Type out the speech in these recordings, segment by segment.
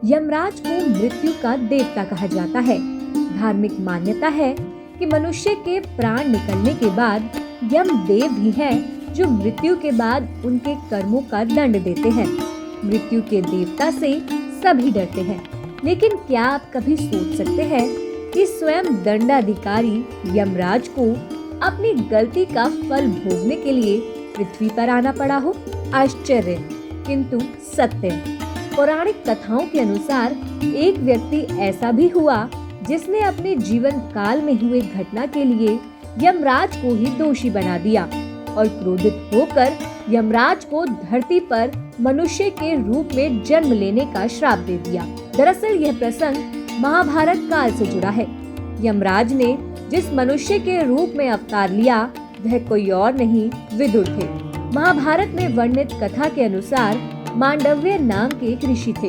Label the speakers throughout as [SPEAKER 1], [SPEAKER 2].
[SPEAKER 1] यमराज को मृत्यु का देवता कहा जाता है। धार्मिक मान्यता है कि मनुष्य के प्राण निकलने के बाद यमदेव भी है जो मृत्यु के बाद उनके कर्मों का दंड देते हैं। मृत्यु के देवता से सभी डरते हैं, लेकिन क्या आप कभी सोच सकते हैं कि स्वयं दंडाधिकारी यमराज को अपनी गलती का फल भोगने के लिए पृथ्वी पर आना पड़ा हो? आश्चर्य किंतु सत्य। पौराणिक कथाओं के अनुसार एक व्यक्ति ऐसा भी हुआ जिसने अपने जीवन काल में हुए घटना के लिए यमराज को ही दोषी बना दिया और क्रोधित होकर यमराज को धरती पर मनुष्य के रूप में जन्म लेने का श्राप दे दिया। दरअसल यह प्रसंग महाभारत काल से जुड़ा है। यमराज ने जिस मनुष्य के रूप में अवतार लिया वह कोई और नहीं विदुर थे। महाभारत में वर्णित कथा के अनुसार मांडव्य नाम के एक ऋषि थे।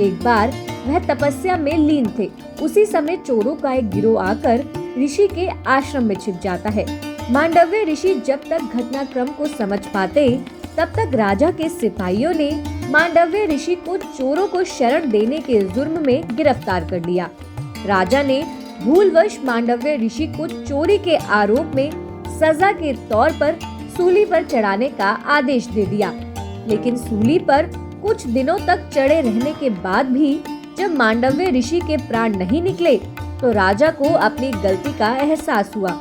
[SPEAKER 1] एक बार वह तपस्या में लीन थे। उसी समय चोरों का एक गिरोह आकर ऋषि के आश्रम में छिप जाता है। मांडव्य ऋषि जब तक घटनाक्रम को समझ पाते तब तक राजा के सिपाहियों ने मांडव्य ऋषि को चोरों को शरण देने के जुर्म में गिरफ्तार कर लिया। राजा ने भूलवश मांडव्य ऋषि को चोरी के आरोप में सजा के तौर पर सूली पर चढ़ाने का आदेश दे दिया। लेकिन सूली पर कुछ दिनों तक चढ़े रहने के बाद भी जब मांडव्य ऋषि के प्राण नहीं निकले तो राजा को अपनी गलती का एहसास हुआ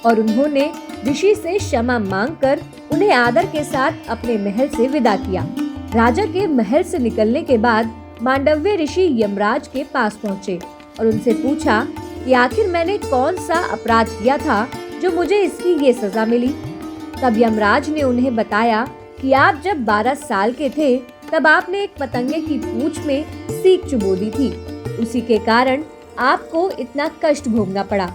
[SPEAKER 1] और उन्होंने ऋषि से क्षमा मांगकर उन्हें आदर के साथ अपने महल से विदा किया। राजा के महल से निकलने के बाद मांडव्य ऋषि यमराज के पास पहुँचे और उनसे पूछा कि आखिर मैंने कौन सा अपराध किया था जो मुझे इसकी ये सजा मिली। तब यमराज ने उन्हें बताया कि आप जब 12 साल के थे तब आपने एक पतंगे की पूंछ में सीक चुबो दी थी। उसी के कारण आपको इतना कष्ट भोगना पड़ा।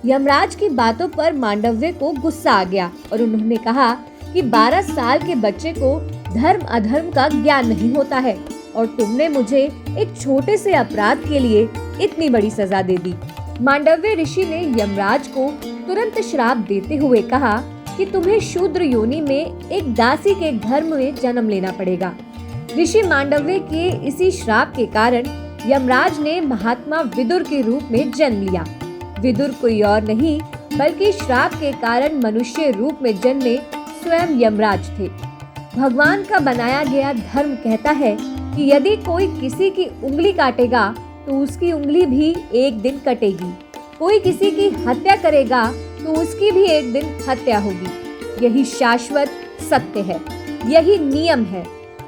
[SPEAKER 1] यमराज की बातों पर मांडव्य को गुस्सा आ गया और उन्होंने कहा कि 12 साल के बच्चे को धर्म अधर्म का ज्ञान नहीं होता है और तुमने मुझे एक छोटे से अपराध के लिए इतनी बड़ी सजा दे दी। मांडव्य ऋषि ने यमराज को तुरंत श्राप देते हुए कहा कि तुम्हें शूद्र योनि में एक दासी के घर में जन्म लेना पड़ेगा। ऋषि मांडव्य के इसी श्राप के कारण यमराज ने महात्मा विदुर के रूप में जन्म लिया। विदुर कोई और नहीं बल्कि श्राप के कारण मनुष्य रूप में जन्मे स्वयं यमराज थे। भगवान का बनाया गया धर्म कहता है कि यदि कोई किसी की उंगली काटेगा तो उसकी उंगली भी एक दिन कटेगी। कोई किसी की हत्या करेगा तो उसकी भी एक दिन हत्या होगी। यही शाश्वत सत्य है, यही नियम है।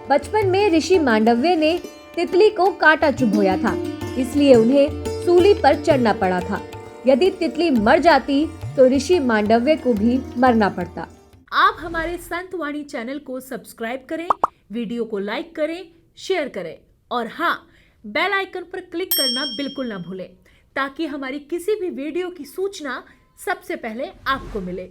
[SPEAKER 1] बचपन में ऋषि मांडव्य ने तितली को कांटा चुभोया था, इसलिए उन्हें सूली पर चढ़ना पड़ा था। यदि तितली मर जाती तो ऋषि मांडव्य को भी मरना पड़ता।
[SPEAKER 2] आप हमारे संत वाणी चैनल को सब्सक्राइब करें, वीडियो को लाइक करें, शेयर करें और हाँ, बेल आइकन पर क्लिक करना बिल्कुल ना भूलें ताकि हमारी किसी भी वीडियो की सूचना सबसे पहले आपको मिले।